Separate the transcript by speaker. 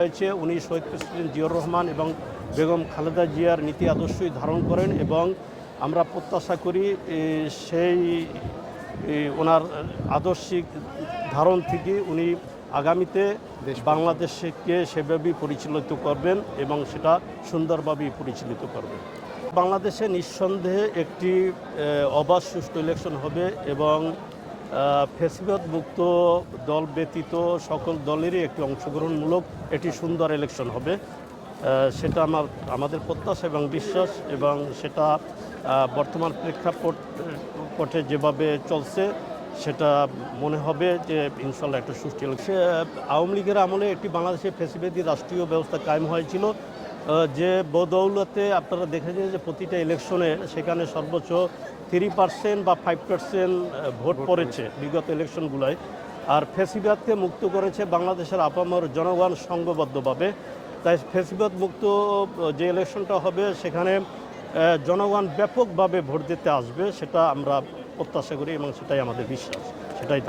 Speaker 1: হয়েছে উনি শহীদ প্রেসিডেন্ট জিয়াউর রহমান এবং বেগম খালেদা জিয়ার নীতি আদর্শই ধারণ করেন এবং আমরা প্রত্যাশা করি সেই ওনার আদর্শিক ধারণ থেকে উনি আগামীতে বাংলাদেশকে সেভাবেই পরিচালিত করবেন এবং সেটা সুন্দরভাবেই পরিচালিত করবেন। বাংলাদেশে নিঃসন্দেহে একটি অবাধ সুষ্ঠু ইলেকশন হবে এবং ফ্যাসিবাদ মুক্ত দল ব্যতীত সকল দলেরই একটি অংশগ্রহণমূলক একটি সুন্দর ইলেকশন হবে, সেটা আমাদের প্রত্যাশা এবং বিশ্বাস এবং সেটা বর্তমান প্রেক্ষাপটে যেভাবে চলছে সেটা মনে হবে যে ইনশাল্লাহ একটা সুষ্ঠু ইলেকশন। আওয়ামী লীগের আমলে একটি বাংলাদেশে ফ্যাসিবাদী রাষ্ট্রীয় ব্যবস্থা কায়েম হয়েছিল, যে বদৌলতে আপনারা দেখেছেন যে প্রতিটা ইলেকশনে সেখানে সর্বোচ্চ 3% বা 5% ভোট পড়েছে বিগত ইলেকশনগুলোয়। আর ফ্যাসিবাদকে মুক্ত করেছে বাংলাদেশের আপামর জনগণ সংঘবদ্ধভাবে। তাই ফ্যাসিবাদ মুক্ত যে ইলেকশনটা হবে সেখানে জনগণ ব্যাপকভাবে ভোট দিতে আসবে, সেটা আমরা প্রত্যাশা করি এবং সেটাই আমাদের বিশ্বাস, সেটাই